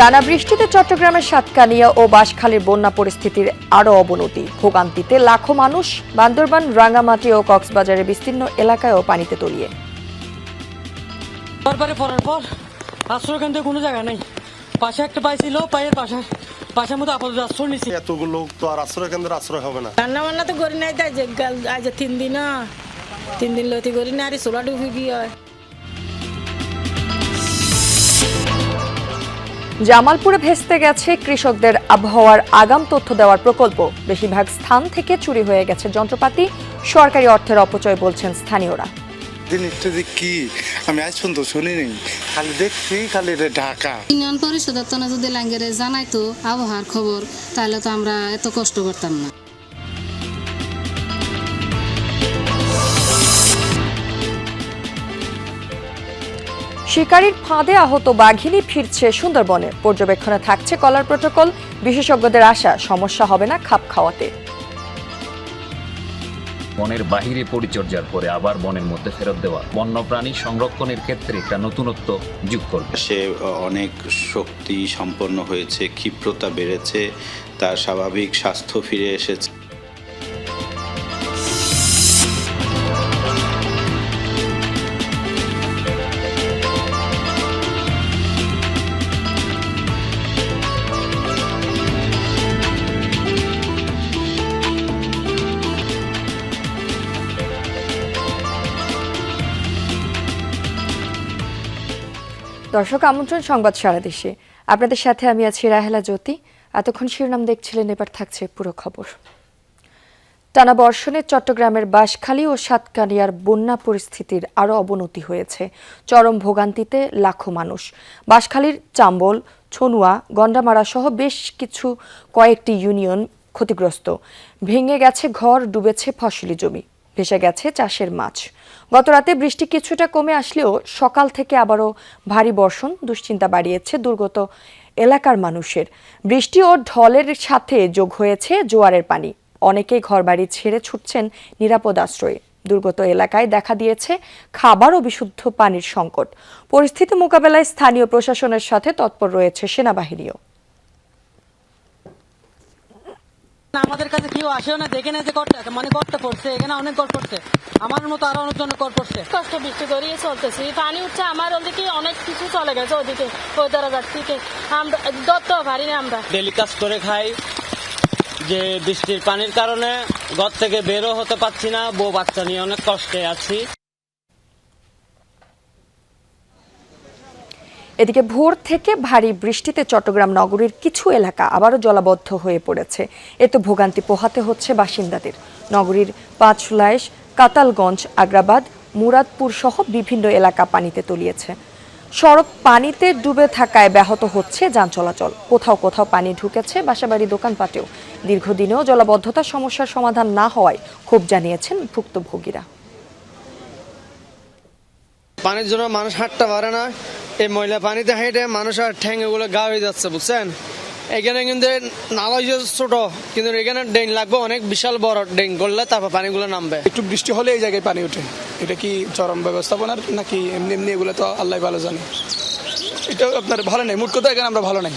টানা বৃষ্টিতে চট্টগ্রামের সাতকানিয়া ও বাঁশখালীর বন্যা পরিস্থিতির আরও অবনতি। ভোগান্তিতে লাখো মানুষ। বান্দরবান, রাঙ্গামাটি ও কক্সবাজারের বিস্তীর্ণ এলাকায়ও পানিতে তলিয়ে। বারবারে পড়ার পর আশ্রয়কেন্দ্রে কোনো জায়গা নেই। পাশে একটা পাইছিল, পায়ের পাশের মতো আপাতত আশ্রয় নিচ্ছি। এতগুলো তো আর আশ্রয় কেন্দ্রে আশ্রয় হবে না। রান্না বান্না তো করি নাই, তাই যে আজ 3 দিন লতি করি না, আর সোলা ডুবি গিয়ে হয়। জামালপুরে ভেস্তে গেছে কৃষকদের আবহাওয়ার আগাম তথ্য দেওয়ার প্রকল্প। বেশিরভাগ স্থান থেকে চুরি হয়ে গেছে যন্ত্রপাতি। সরকারি অর্থের অপচয় বলছেন স্থানীয়রা। জিনিসটা যে কি আমি আজ পর্যন্ত শুনিনি, খালি দেখছি খালি ঢাকা। ইউনিয়ন পরিষদের তো যদি লাঙ্গেরে জানাইতো আবহাওয়ার খবর, তাহলে তো আমরা এত কষ্ট করতাম না। শিকারির ফাঁদে আহত বাঘিনী ফিরছে সুন্দরবনে। পর্যবেক্ষণে থাকছে কলার প্রটোকল। বিশেষজ্ঞদের আশা সমস্যা হবে না খাপ খাওয়াতে। বনের বাহিরে পরিচর্যার পরে আবার বনের মধ্যে ফেরত দেওয়া বন্যপ্রাণী সংরক্ষণের ক্ষেত্রে একটা নতুনত্ব যোগ করবে। সে অনেক শক্তি সম্পন্ন হয়েছে, ক্ষিপ্রতা বেড়েছে, তার স্বাভাবিক স্বাস্থ্য ফিরে এসেছে। দর্শক, আমন্ত্রণ সংবাদ সারা দেশে। আপনাদের সাথে আমি আছি রাহেলা জ্যোতি। এতক্ষণ শিরোনাম দেখছিলেন, এবার থাকছে পুরো খবর। টানা বর্ষণে চট্টগ্রামের বাঁশখালী ও সাতকানিয়ার বন্যা পরিস্থিতির আরও অবনতি হয়েছে। চরম ভোগান্তিতে লাখো মানুষ। বাঁশখালীর চাম্বল, ছনুয়া, গন্ডামারা সহ বেশ কয়েকটি ইউনিয়ন ক্ষতিগ্রস্ত। ভেঙে গেছে ঘর, ডুবেছে ফসলি জমি, ভেসে গেছে চাষের মাছ। গতরাতে বৃষ্টি কিছুটা কমে আসলেও সকাল থেকে আবারও ভারী বর্ষণ দুশ্চিন্তা বাড়িয়েছে দুর্গত এলাকার মানুষের। বৃষ্টি ও ঢলের সাথে যোগ হয়েছে জোয়ারের পানি। অনেকেই ঘরবাড়ি ছেড়ে ছুটছেন নিরাপদ আশ্রয়ে। দুর্গত এলাকায় দেখা দিয়েছে খাবার ও বিশুদ্ধ পানির সংকট। পরিস্থিতি মোকাবেলায় স্থানীয় প্রশাসনের সাথে তৎপর রয়েছে সেনাবাহিনীও। আমাদের কাছে কেউ আসেও না, দেখে না যে গর্তে পড়ছে, এখানে অনেক গড় পড়ছে, আমার মতো আরো অনেকজনের গড় পড়ছে। কষ্ট বৃষ্টি করিয়ে চলতেছি, পানি উঠছে, আমার ওদিকে অনেক কিছু চলে গেছে, ওদিকে ওই দরজার থেকে আমরা ধরতেও পারি না। আমরা ডেলি কাজ করে খাই, যে বৃষ্টির পানির কারণে ঘর থেকে বেরও হতে পারছি না, বউ বাচ্চা নিয়ে অনেক কষ্টে আছি। এদিকে ভোর থেকে ভারী বৃষ্টিতে চট্টগ্রাম নগরীর কিছু এলাকা আবারও জলাবদ্ধ হয়ে পড়েছে। এতে ভোগান্তি পোহাতে হচ্ছে বাসিন্দাদের। নগরীর পাঁচলাইশ, কাতালগঞ্জ, আগ্রাবাদ, মুরাদপুর সহ বিভিন্ন এলাকা পানিতে তলিয়েছে। সড়ক পানিতে ডুবে থাকায় ব্যাহত হচ্ছে যান চলাচল। কোথাও কোথাও পানি ঢুকেছে বাসাবাড়ি, দোকানপাটেও। দীর্ঘদিনেও জলাবদ্ধতার সমস্যার সমাধান না হওয়ায় ক্ষোভ জানিয়েছেন ভুক্তভোগীরা। পানির জন্য মানুষ হাঁটতে পারে না, এই ময়লা পানিতে হেঁটে মানুষ আর ঠ্যাঙ্গে গুলো গা হয়ে যাচ্ছে, বুঝছেন। এখানে কিন্তু নালা ছোট, কিন্তু এখানে ড্রেন লাগবে অনেক বিশাল বড় ড্রেন করলে তারপর পানিগুলো নামবে। একটু বৃষ্টি হলে এই জায়গায় পানি ওঠে। এটা কি চরম ব্যবস্থাপনার নাকি এমনি এমনি, এগুলো তো আল্লাহ ভালো জানে। এটা আপনার ভালো নেই, মোট কথা এখানে আমরা ভালো নাই।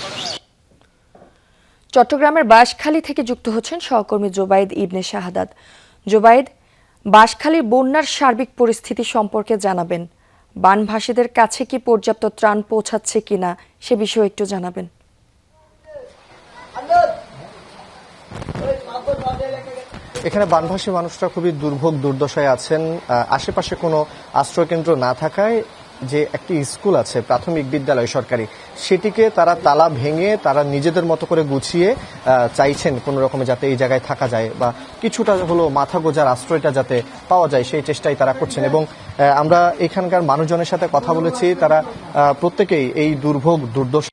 চট্টগ্রামের বাঁশখালী থেকে যুক্ত হচ্ছেন সহকর্মী জোবাইদ ইবনে শাহাদাত। জোবাইদ, বাঁশখালীর বন্যার সার্বিক পরিস্থিতি সম্পর্কে জানাবেন। বানভাসীদের কাছে কি পর্যাপ্ত ত্রাণ পৌঁছাচ্ছে কিনা সে বিষয়ে একটু জানাবেন। এখানে বানভাসী মানুষরা খুবই দুর্ভোগ দুর্দশায় আছেন। আশেপাশে কোনো আশ্রয়কেন্দ্র না থাকায় যে একটি স্কুল আছে, প্রাথমিক বিদ্যালয় সরকারি, সেটিকে তারা তালা ভেঙে তারা নিজেদের মতো করে গুছিয়ে চাইছেন কোনো রকমে যাতে এই জায়গায় থাকা যায় বা কিছুটা হলো মাথা গোজার আশ্রয়টা যাতে পাওয়া যায়, সেই চেষ্টাই তারা করছেন। এবং আমরা এখানকার মানুষজনের সাথে কথা বলেছি, তারা প্রত্যেকেই এই দুর্ভোগ দুর্দশা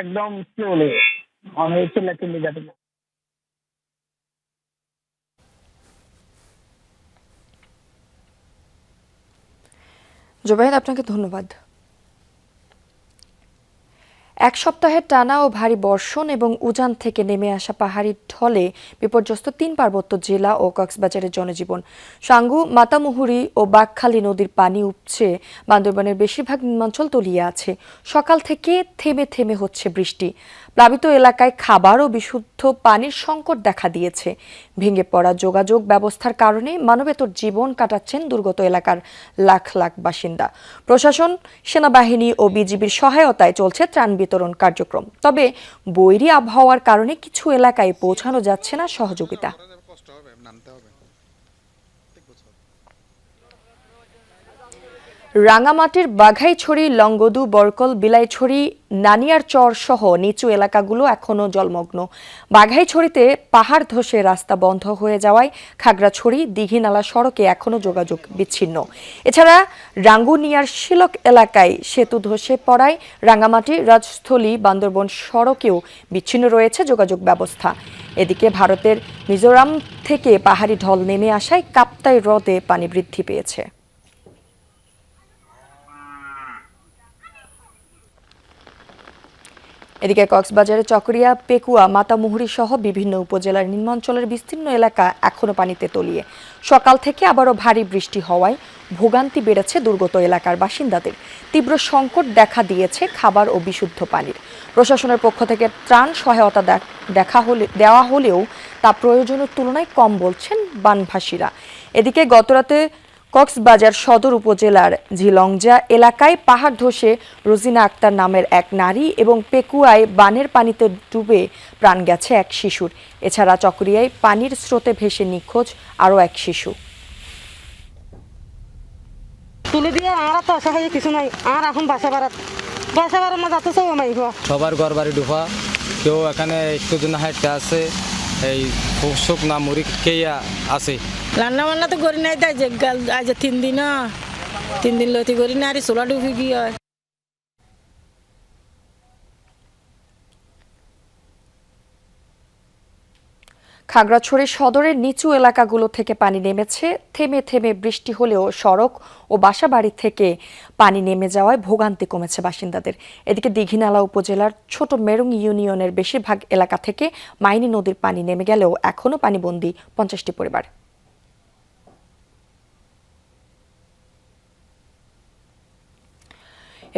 একদম স্লোলি অনেক চিল্লাচিল্লি যাতে। জোবাইদ, আপনাকে ধন্যবাদ। এক সপ্তাহের টানা ও ভারী বর্ষণ এবং উজান থেকে নেমে আসা পাহাড়ি ঢলে বিপর্যস্ত 3 পার্বত্য জেলা ও কক্সবাজারের জনজীবন। সাঙ্গু, মাতামুহুরী ও বাঁকখালী নদীর পানি উপচে বান্দরবানের বেশিরভাগ নিম্নাঞ্চল তলিয়ে আছে। সকাল থেকে থেমে থেমে হচ্ছে বৃষ্টি। প্লাবিত এলাকায় খাবার ও বিশুদ্ধ পানির সংকট দেখা দিয়েছে। ভেঙে পড়া যোগাযোগ ব্যবস্থার কারণে মানবেতর জীবন কাটাচ্ছেন দুর্গত এলাকার লাখ লাখ বাসিন্দা। প্রশাসন, সেনাবাহিনী ও বিজিবির সহায়তায় চলছে ত্রাণ বিতরণ কার্যক্রম। তবে বৈরী আবহাওয়ার কারণে কিছু এলাকায় পৌঁছানো যাচ্ছে না সহযোগিতা। রাঙামাটির বাঘাইছড়ি, লংগদু, বরকল, বিলাইছড়ি, নানিয়ারচর সহ নিচু এলাকাগুলো এখনও জলমগ্ন। বাঘাইছড়িতে পাহাড় ধসে রাস্তা বন্ধ হয়ে যাওয়ায় খাগড়াছড়ি দীঘিনালা সড়কে এখনও যোগাযোগ বিচ্ছিন্ন। এছাড়া রাঙ্গুনিয়ার শিলক এলাকায় সেতু ধসে পড়ায় রাঙামাটি, রাজস্থলী, বান্দরবন সড়কেও বিচ্ছিন্ন রয়েছে যোগাযোগ ব্যবস্থা। এদিকে ভারতের মিজোরাম থেকে পাহাড়ি ঢল নেমে আসায় কাপ্তাই হ্রদে পানি বৃদ্ধি পেয়েছে। এদিকে কক্সবাজারের চকরিয়া, পেকুয়া, মাতামুহুরী সহ বিভিন্ন উপজেলার নিম্নাঞ্চলের বিস্তীর্ণ এলাকা এখনো পানিতে তলিয়ে। সকাল থেকে আবারও ভারী বৃষ্টি হওয়ায় ভোগান্তি বেড়েছে দুর্গত এলাকার বাসিন্দাদের। তীব্র সংকট দেখা দিয়েছে খাবার ও বিশুদ্ধ পানির। প্রশাসনের পক্ষ থেকে ত্রাণ সহায়তা দেওয়া হলেও তা প্রয়োজনের তুলনায় কম বলছেন বানভাসীরা। এদিকে গতরাতে কক্সবাজার সদর উপজেলার ঝিলংজা এলাকায় পাহাড় ধসে রোজিনা আক্তার নামের এক নারী এবং পেকুয়ায় বানের পানিতে ডুবে প্রাণ গেছে এক শিশুর। এছাড়া চকরিয়ায় পানির স্রোতে ভেসে নিখোঁজ আরও এক শিশু। তুলে দিয়ে আর তো আশা হয় কিছু নাই, আর এখন বাসা বাড়ার মধ্যে যাতে সব আমি সবার ঘর বাড়ি ডুবা, কেউ এখানে একটু দিন হাইটটা আছে, এই শুক না মুড়ি কেয়া আছে। রান্না বান্না তো করি নাই, তাই যে আজ 3 দিন লতি করি না, আর সোলা ডুবি গিয়ে খাগড়াছড়ি সদরের নিচু এলাকাগুলো থেকে পানি নেমেছে। থেমে থেমে বৃষ্টি হলেও সড়ক ও বাসাবাড়ি থেকে পানি নেমে যাওয়ায় ভোগান্তি কমেছে বাসিন্দাদের। এদিকে দীঘিনালা উপজেলার ছোট মেরুং ইউনিয়নের বেশিরভাগ এলাকা থেকে মাইনী নদীর পানি নেমে গেলেও এখনও পানিবন্দী 50টি পরিবার।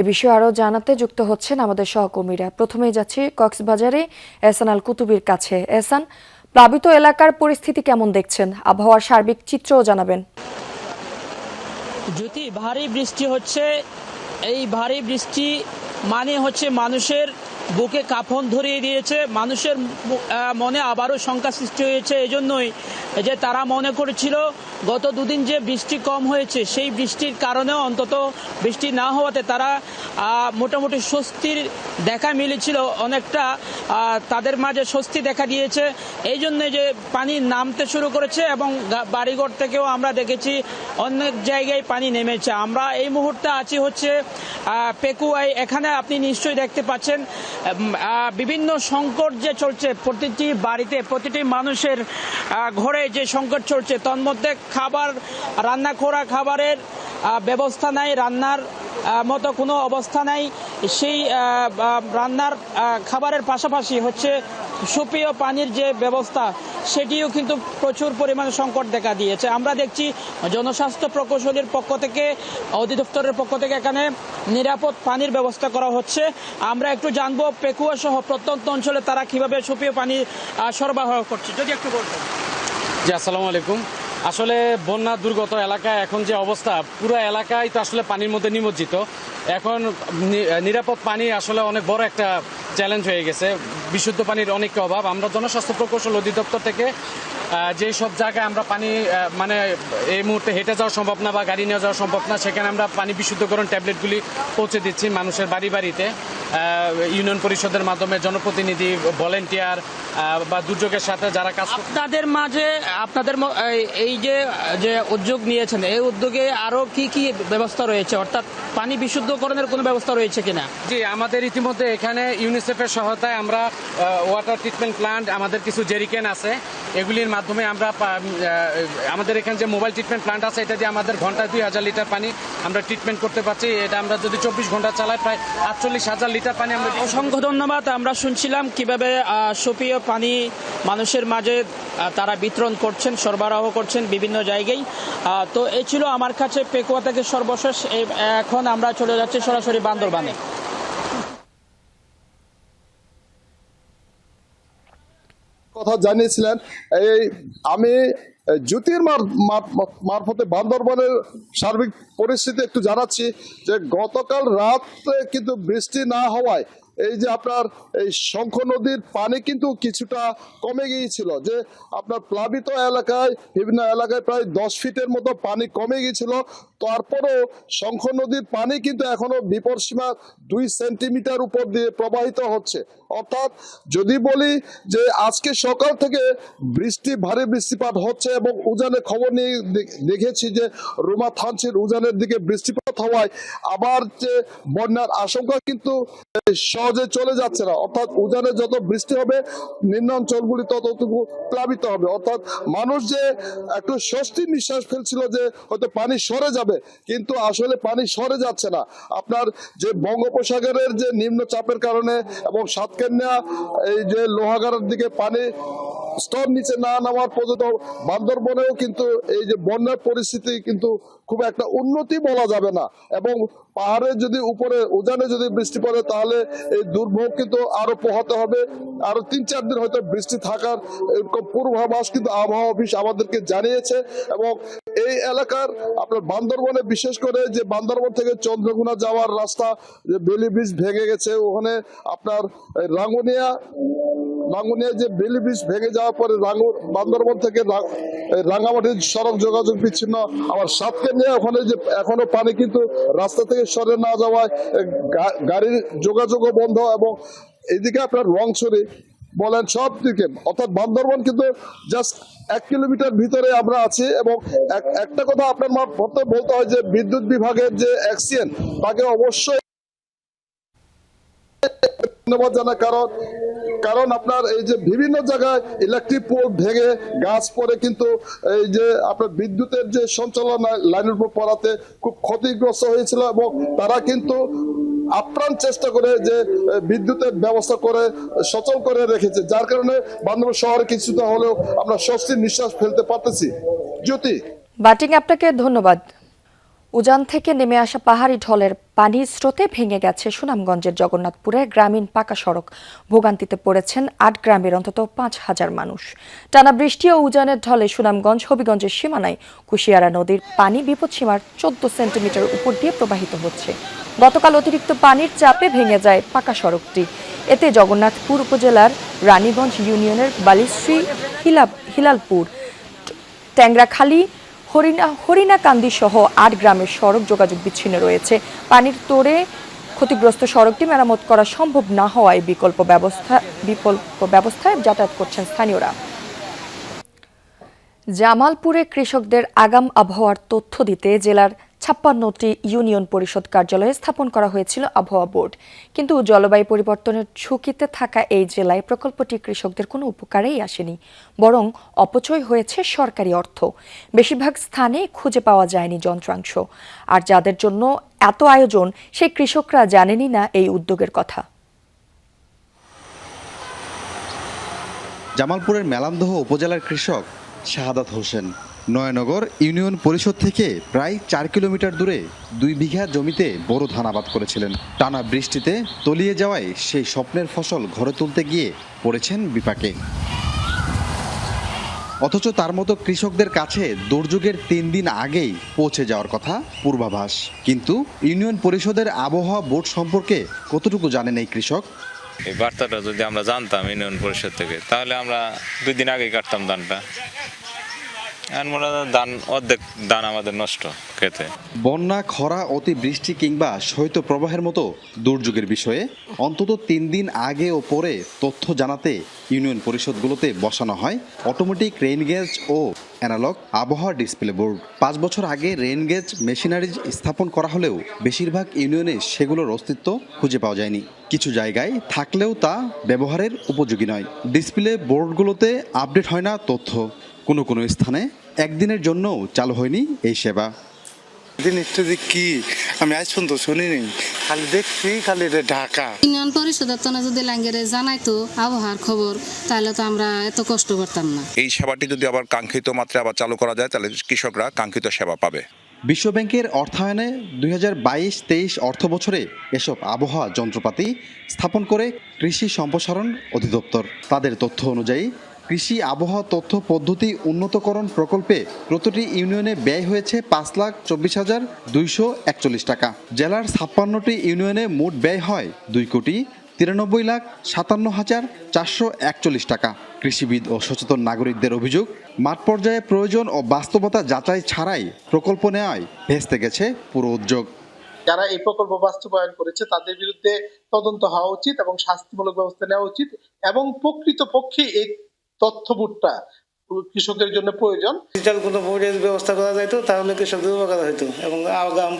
এ বিষয়ে আরও জানাতে যুক্ত হচ্ছেন আমাদের সহকর্মীরা। প্রথমেই যাচ্ছি কক্সবাজারে এহসান আল কুতুবির কাছে। এহসান, প্লাবিত এলাকার পরিস্থিতি কেমন দেখছেন? আবহাওয়ার সার্বিক চিত্রও জানাবেন। যদি ভারী বৃষ্টি হচ্ছে, এই ভারী বৃষ্টি মানে হচ্ছে মানুষের বুকে কাঁপন ধরিয়ে দিয়েছে, মানুষের মনে আবারও শঙ্কা সৃষ্টি হয়েছে। এজন্যই যে তারা মনে করেছিল গত দুদিন যে বৃষ্টি কম হয়েছে, সেই বৃষ্টির কারণেও অন্তত বৃষ্টি না হওয়াতে তারা মোটামুটি স্বস্তির দেখা মিলেছিল, অনেকটা তাদের মাঝে স্বস্তি দেখা দিয়েছে। এই জন্য যে পানি নামতে শুরু করেছে এবং বাড়িঘর থেকেও আমরা দেখেছি অনেক জায়গায় পানি নেমেছে। আমরা এই মুহূর্তে আছি হচ্ছে পেকুয়ায়। এখানে আপনি নিশ্চয়ই দেখতে পাচ্ছেন বিভিন্ন সংকট যে চলছে, প্রতিটি বাড়িতে, প্রতিটি মানুষের ঘরে যে সংকট চলছে, তন্মধ্যে খাবার, রান্না করা খাবারের ব্যবস্থা নাই, রান্নার মতো কোনো অবস্থা নাই। সেই রান্নার খাবারের পাশাপাশি হচ্ছে সুপেয় পানির যে ব্যবস্থা, সেটিও কিন্তু প্রচুর পরিমাণে সংকট দেখা দিয়েছে। আমরা দেখছি জনস্বাস্থ্য প্রকৌশলীর পক্ষ থেকে, অধিদপ্তরের পক্ষ থেকে এখানে নিরাপদ পানির ব্যবস্থা করা হচ্ছে। আমরা একটু জানবো পেকুয়া সহ প্রত্যন্ত অঞ্চলে তারা কিভাবে সুপেয় পানি সরবরাহ করছে, যদি একটু বলতেন। জি, আসসালামু আলাইকুম। আসলে বন্যা দুর্গত এলাকায় এখন যে অবস্থা, পুরো এলাকায় তো আসলে পানির মধ্যে নিমজ্জিত। এখন নিরাপদ পানি আসলে অনেক বড় একটা চ্যালেঞ্জ হয়ে গেছে। বিশুদ্ধ পানির অনেক অভাব। আমরা জনস্বাস্থ্য প্রকৌশল অধিদপ্তর থেকে যে সব জায়গায় আমরা পানি মানে এই মুহূর্তে হেঁটে যাওয়া সম্ভব না বা গাড়ি নিয়ে যাওয়া সম্ভব না, সেখানে আমরা পানি বিশুদ্ধকরণ ট্যাবলেটগুলি পৌঁছে দিচ্ছি মানুষের বাড়ি বাড়িতে। ইউনিয়ন পরিষদের মাধ্যমে জনপ্রতিনিধি, ভলেন্টিয়ার বা দুর্যোগের সাথে যারা কাজ, আপনাদের মাঝে আপনাদের এই যে উদ্যোগ নিয়েছেন, এই উদ্যোগে আরো কি কি ব্যবস্থা রয়েছে, অর্থাৎ পানি বিশুদ্ধকরণের কোনো ব্যবস্থা রয়েছে কিনা? জি, আমাদের ইতিমধ্যে এখানে ইউনিসেফের সহায়তায় আমরা ওয়াটার ট্রিটমেন্ট প্ল্যান্ট, আমাদের কিছু জেরিকেন আছে, এগুলির মাধ্যমে আমরা আমাদের এখানে যে মোবাইল ট্রিটমেন্ট প্ল্যান্ট আছে এটা দিয়ে আমাদের ঘন্টায় 2000 লিটার পানি আমরা ট্রিটমেন্ট করতে পারছি। এটা আমরা যদি 24 ঘন্টা চালাই প্রায় 48,000 লিটার পানি আমরা। অসংখ্য ধন্যবাদ। আমরা শুনছিলাম কিভাবে সুপেয় পানি মানুষের মাঝে তারা বিতরণ করছেন, সরবরাহ করছেন বিভিন্ন জায়গায়। তো এই ছিল আমার কাছে পেকুয়া থেকে সর্বশেষ। এখন আমরা চলে যাচ্ছি সরাসরি বান্দরবানে। কথা জানিয়েছিলেন এই আমি জ্যোতির মারফতে বান্দরবানের সার্বিক পরিস্থিতি একটু জানাচ্ছি যে গতকাল রাতে কিন্তু বৃষ্টি না হওয়ায় এই যে আপনার এই শঙ্খ নদীর পানি কিন্তু কিছুটা কমে গিয়েছিল, যে আপনার প্লাবিত এলাকায় বিভিন্ন এলাকায় প্রায় 10 ফিটের মতো পানি কমে গিয়েছিল। তারপরেও শঙ্খ নদীর পানি কিন্তু এখনো বিপদসীমা 2 সেন্টিমিটার উপর দিয়ে প্রবাহিত হচ্ছে। অর্থাৎ যদি বলি যে আজকে সকাল থেকে ভারী বৃষ্টিপাত হচ্ছে এবং উজানে খবর নিয়ে দেখেছি যে রুমা থানচির উজানের দিকে বৃষ্টিপাত হওয়ায় আবার যে বন্যার আশঙ্কা কিন্তু সহজে চলে যাচ্ছে না। অর্থাৎ উজানে যত বৃষ্টি হবে নিম্নাঞ্চলগুলি ততটুকু প্লাবিত হবে। অর্থাৎ মানুষ যে একটু স্বস্তির নিঃশ্বাস ফেলছিল যে হয়তো পানি সরে যাবে, কিন্তু আসলে পানি সরে যাচ্ছে না। আপনার যে বঙ্গোপসাগরের যে নিম্নচাপের কারণে এবং সাতকানিয়া এই যে লোহাগাড়ার দিকে পানি স্তর নিচে না নামার পর্যন্ত বান্দরবনেও কিন্তু এই যে বন্যার পরিস্থিতি কিন্তু খুব একটা উন্নতি বলা যাবে না। এবং পাহাড়ে যদি উপরে উজানে যদি বৃষ্টি পড়ে তাহলে এই দুর্ভোগ কিন্তু আরো পোহাতে হবে। আরো 3-4 দিন হয়তো বৃষ্টি থাকার এরকম পূর্বাভাস কিন্তু আবহাওয়া অফিস আমাদেরকে জানিয়েছে। এবং এই এলাকার আপনার বান্দরবনে বিশেষ করে যে বান্দরবন থেকে চন্দ্রগুনা যাওয়ার রাস্তা যে বেলি ব্রিজ ভেঙে গেছে, ওখানে আপনার রাঙ্গুনিয়া যে বেলি ব্রিজ ভেঙে যাওয়ার পরে বান্দরবন থেকে রাঙ্গামাটির সড়ক যোগাযোগ বিচ্ছিন্ন। আবার সাতকানিয়া ওখানে যে এখনো পানি কিন্তু রাস্তা থেকে সরে না যাওয়ায় গাড়ির যোগাযোগও বন্ধ। এবং এইদিকে আপনার রংছড়ি বলেন সব দিকে, অর্থাৎ বান্দরবন কিন্তু জাস্ট 1 কিলোমিটার ভিতরে আমরা আছি। এবং একটা কথা আপনার বলতে হয় যে বিদ্যুৎ বিভাগের যে অ্যাকশন তাকে অবশ্যই ধন্যবাদ জানাই। কারণ আপনার এই যে বিভিন্ন জায়গায় ইলেকট্রিক পোল ভেঙে গাছ পড়ে কিন্তু এই যে আপনার বিদ্যুতের যে সঞ্চালন লাইনের উপর পড়াতে খুব ক্ষতিগ্রস্ত হয়েছিল। এবং তারা কিন্তু আপ্রাণ চেষ্টা করে যে বিদ্যুতের ব্যবস্থা করে সচল করে রেখেছে, যার কারণে বান্দরবান শহরে কিছুটা হলেও আমরা স্বস্তির নিঃশ্বাস ফেলতে পারতেছি। জ্যোতি বাটিং, আপনাকে ধন্যবাদ। উজান থেকে নেমে আসা পাহাড়ি ঢলের পানির স্রোতে ভেঙে গেছে সুনামগঞ্জের জগন্নাথপুরের গ্রামীণ পাকা সড়ক। ভোগান্তিতে পড়েছেন 8 গ্রামের অন্তত 5,000 মানুষ। টানা বৃষ্টি ও উজানের ঢলে সুনামগঞ্জ হবিগঞ্জের সীমানায় কুশিয়ারা নদীর পানি বিপদসীমার 14 সেন্টিমিটার উপর দিয়ে প্রবাহিত হচ্ছে। গতকাল অতিরিক্ত পানির চাপে ভেঙে যায় পাকা সড়কটি। এতে জগন্নাথপুর উপজেলার রানীগঞ্জ ইউনিয়নের বালিশ্রী, হিলালপুর, ট্যাংরাখালী, হরিণাকান্দি সহ 8 গ্রামের সড়ক যোগাযোগ বিচ্ছিন্ন রয়েছে। পানির তোড়ে ক্ষতিগ্রস্ত সড়কটি মেরামত করা সম্ভব না হওয়ায় বিকল্প ব্যবস্থায় যাতায়াত করছেন স্থানীয়রা। জামালপুরে কৃষকদের আগাম আবহাওয়ার তথ্য দিতে জেলার 56টি ইউনিয়ন পরিষদ কার্যালয়ে স্থাপন করা হয়েছিল আবহাওয়া বোর্ড। কিন্তু জলবায়ু পরিবর্তনের ঝুঁকিতে থাকা এই জেলায় প্রকল্পটি কৃষকদের কোনো উপকারেই আসেনি, বরং অপচয় হয়েছে সরকারি অর্থ। বেশিরভাগ স্থানে খুঁজে পাওয়া যায়নি যন্ত্রাংশ। আর যাদের জন্য এত আয়োজন সেই কৃষকরা জানেনই না এই উদ্যোগের কথা। জামালপুরের মেলান্দহ উপজেলার কৃষক শাহাদাত হোসেন নয়নগর ইউনিয়ন পরিষদ থেকে প্রায় 4 কিলোমিটার দূরে 2 বিঘা জমিতে বোরো ধান আবাদ করেছিলেন। টানা বৃষ্টিতে তলিয়ে যাওয়ায় সেই স্বপ্নের ফসল ঘরে তুলতে গিয়ে পড়েছেন বিপাকে। অথচ তার মতো কৃষকদের কাছে দুর্যোগের 3 দিন আগেই পৌঁছে যাওয়ার কথা পূর্বাভাস। কিন্তু ইউনিয়ন পরিষদের আবহাওয়া বোর্ড সম্পর্কে কতটুকু জানেন এই কৃষক? এই বার্তাটা যদি আমরা জানতাম ইউনিয়ন পরিষদ থেকে, তাহলে আমরা 2 দিন আগে কাটতাম ধানটা। অর্ধেক ধান আমাদের নষ্ট খেতে। বন্যা, খরা, অতিবৃষ্টি কিংবা শৈত্যপ্রবাহের মতো দুর্যোগের বিষয়ে অন্তত 3 দিন আগে ও পরে তথ্য জানাতে ইউনিয়ন পরিষদগুলোতে বসানো হয় অটোমেটিক রেইন গেজ ও অ্যানালগ আবহাওয়া ডিসপ্লে বোর্ড। 5 বছর আগে রেইন গেজ মেশিনারিজ স্থাপন করা হলেও বেশিরভাগ ইউনিয়নে সেগুলোর অস্তিত্ব খুঁজে পাওয়া যায়নি। কিছু জায়গায় থাকলেও তা ব্যবহারের উপযোগী নয়। ডিসপ্লে বোর্ডগুলোতে আপডেট হয় না তথ্য। কোনো কোনো স্থানে একদিনের জন্যও চালু হয়নি এই সেবা। জিনিসটা যে কি আমি আজ পর্যন্ত শুনিনি, খালি দেখছি খালি ঢাকা। ইউনিয়ন পরিষদের তো যদি লাঙ্গেরে জানাইতো আবহাওয়ার খবর, তাহলে তো আমরা এত কষ্ট করতাম না। এই সেবাটি যদি আবার কাঙ্ক্ষিত মাত্রায় আবার চালু করা যায় তাহলে কৃষকরা কাঙ্ক্ষিত সেবা পাবে। বিশ্বব্যাংকের অর্থায়নে 2022-23 অর্থ বছরে এসব আবহাওয়া যন্ত্রপাতি স্থাপন করে কৃষি সম্প্রসারণ অধিদপ্তর। তাদের তথ্য অনুযায়ী কৃষি আবহাওয়া তথ্য পদ্ধতি উন্নতকরণ প্রকল্পে প্রতিটি ইউনিয়নে ব্যয় হয়েছে 5,24,241 টাকা। জেলার 56টি ইউনিয়নে মোট ব্যয় হয় 2,93,57,441 টাকা। কৃষিবিদ ও সচেতন নাগরিকদের অভিযোগ, মাঠ পর্যায়ে প্রয়োজন ও বাস্তবতা যাচাই ছাড়াই প্রকল্প নেওয়ায় ভেস্তে গেছে পুরো উদ্যোগ। যারা এই প্রকল্প বাস্তবায়ন করেছে তাদের বিরুদ্ধে তদন্ত হওয়া উচিত এবং শাস্তিমূলক ব্যবস্থা নেওয়া উচিত, এবং প্রকৃতপক্ষে এই তথ্যবোধটা কৃষকের জন্য প্রয়োজন। ডিজিটাল কোনো বোর্ডের ব্যবস্থা করা যাইতো তাহলে কৃষকদের উপকার হইতো এবং আগাম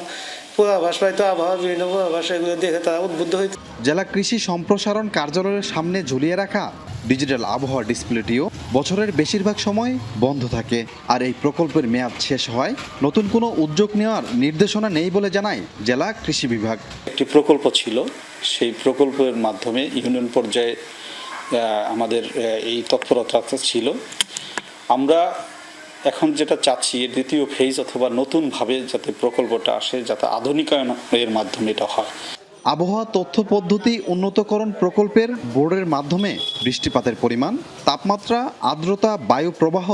পূর্বাভাস পাইতো, আবহাওয়া বিভিন্ন পূর্বাভাস এগুলো দেখে তারা উদ্বুদ্ধ হইতো। জেলা কৃষি সম্প্রসারণ কার্যালয়ের সামনে ঝুলিয়ে রাখা ডিজিটাল আবহাওয়া ডিসপ্লেটিও বছরের বেশিরভাগ সময় বন্ধ থাকে। আর এই প্রকল্পের মেয়াদ শেষ হয়, নতুন কোনো উদ্যোগ নেওয়ার নির্দেশনা নেই বলে জানায় জেলা কৃষি বিভাগ। একটি প্রকল্প ছিল, সেই প্রকল্পের মাধ্যমে ইউনিয়ন পর্যায়ে আমাদের এই তৎপরতা ছিল। আমরা এখন যেটা চাচ্ছি দ্বিতীয় ফেজ অথবা নতুনভাবে যাতে প্রকল্পটা আসে, যাতে আধুনিকায়নের মাধ্যমে এটা হয়। আবহাওয়া তথ্য পদ্ধতি উন্নতকরণ প্রকল্পের বোর্ডের মাধ্যমে বৃষ্টিপাতের পরিমাণ, তাপমাত্রা, আর্দ্রতা, বায়ু প্রবাহ,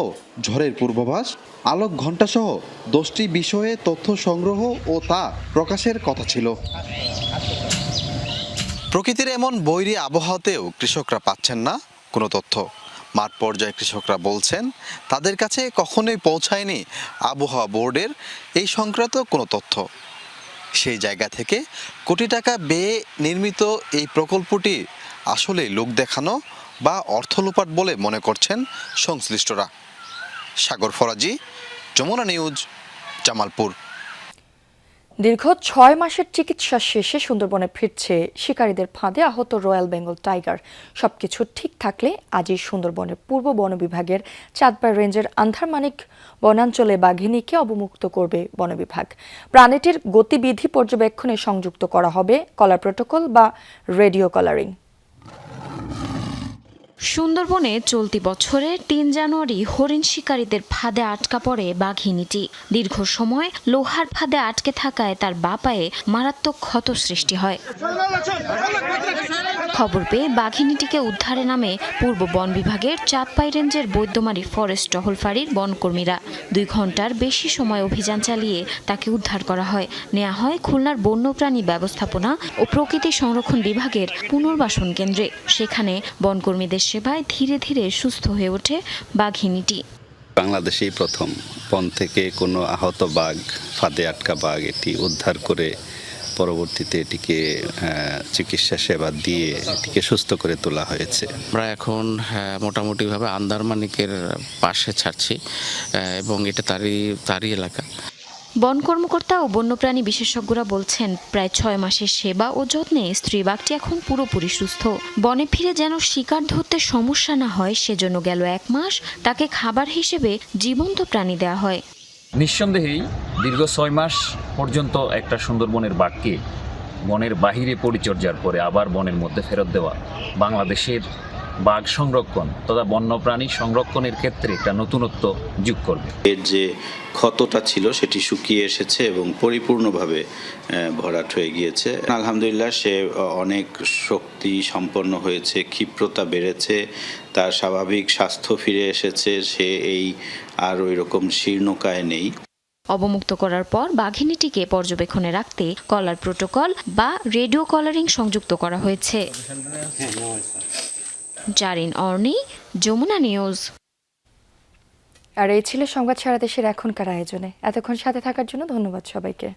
ঝড়ের পূর্বাভাস, আলোক ঘণ্টাসহ 10টি বিষয়ে তথ্য সংগ্রহ ও তা প্রকাশের কথা ছিল। প্রকৃতির এমন বৈরী আবহাওয়াতেও কৃষকরা পাচ্ছেন না কোনো তথ্য। মাঠ পর্যায়ে কৃষকরা বলছেন তাদের কাছে কখনোই পৌঁছায়নি আবহাওয়া বোর্ডের এই সংক্রান্ত কোনো তথ্য। সেই জায়গা থেকে কোটি টাকা ব্যয়ে নির্মিত এই প্রকল্পটি আসলে লোক দেখানো বা অর্থ লোপাট বলে মনে করছেন সংশ্লিষ্টরা। সাগর ফরাজি, যমুনা নিউজ, জামালপুর। দীর্ঘ 6 মাসের চিকিৎসা শেষে সুন্দরবনে ফিরছে শিকারীদের ফাঁদে আহত রয়্যাল বেঙ্গল টাইগার। সবকিছু ঠিক থাকলে আজই সুন্দরবনের পূর্ব বন বিভাগের চাঁদপাড় রেঞ্জের আন্ধারমানিক বনাঞ্চলে বাঘিনীকে অবমুক্ত করবে বন বিভাগ। প্রাণীটির গতিবিধি পর্যবেক্ষণে সংযুক্ত করা হবে কলার প্রোটোকল বা রেডিও কলারিং। সুন্দরবনে চলতি বছরের 3 জানুয়ারি হরিণ শিকারীদের ফাঁদে আটকা পড়ে বাঘিনীটি। দীর্ঘ সময় লোহার ফাঁদে আটকে থাকায় তার বাঁ পায়ে মারাত্মক ক্ষত সৃষ্টি হয়। খবর পেয়ে বাঘিনীটিকে উদ্ধারে নামে পূর্ব বন বিভাগের চাঁদপাই রেঞ্জের বৈদ্যমারী ফরেস্ট টহল ফাঁড়ির বনকর্মীরা। 2 ঘন্টার বেশি সময় অভিযান চালিয়ে তাকে উদ্ধার করা হয়। নেওয়া হয় খুলনার বন্যপ্রাণী ব্যবস্থাপনা ও প্রকৃতি সংরক্ষণ বিভাগের পুনর্বাসন কেন্দ্রে। সেখানে বনকর্মীদের সেবায় ধীরে ধীরে সুস্থ হয়ে ওঠে বাঘিনীটি। বাংলাদেশেই প্রথম বন থেকে কোনো আহত বাঘ, ফাঁদে আটকা বাঘ, এটি উদ্ধার করে পরবর্তীতে এটিকে চিকিৎসা সেবা দিয়ে এটিকে সুস্থ করে তোলা হয়েছে। আমরা এখন মোটামুটিভাবে আন্দারমানিকের পাশে ছাড়ছি এবং এটা তারই এলাকা। বন কর্মকর্তা ও বন্যপ্রাণী বিশেষজ্ঞরা বলছেন প্রায় 6 মাসের সেবা ও যত্নে স্ত্রী বাঘটি এখন পুরোপুরি সুস্থ। বনে ফিরে যেন শিকার ধরতে সমস্যা না হয় সেজন্য গেল 1 মাস তাকে খাবার হিসেবে জীবন্ত প্রাণী দেওয়া হয়। নিঃসন্দেহেই দীর্ঘ 6 মাস পর্যন্ত একটা সুন্দরবনের বাঘকে বনের বাহিরে পরিচর্যার পরে আবার বনের মধ্যে ফেরত দেওয়া বাংলাদেশের বাঘ সংরক্ষণ তথা বন্যপ্রাণী সংরক্ষণের ক্ষেত্রে একটা নতুনত্ব যোগ করবে। এর যে ক্ষতটা ছিল সেটি শুকিয়ে এসেছে এবং পরিপূর্ণভাবে ভরাট হয়ে গিয়েছে। আলহামদুলিল্লাহ সে অনেক শক্তি সম্পন্ন হয়েছে, ক্ষিপ্রতা বেড়েছে, তার স্বাভাবিক স্বাস্থ্য ফিরে এসেছে, সে আর ওই রকম শীর্ণকায় নেই। অবমুক্ত করার পর বাঘিনীটিকে পর্যবেক্ষণে রাখতে কলার প্রোটোকল বা রেডিও কলারিং সংযুক্ত করা হয়েছে। জারিন অর্নি, যমুনা নিউজ। আর এই ছিল সংবাদ সারা দেশের এখনকার আয়োজনে। এতক্ষণ সাথে থাকার জন্য ধন্যবাদ সবাইকে।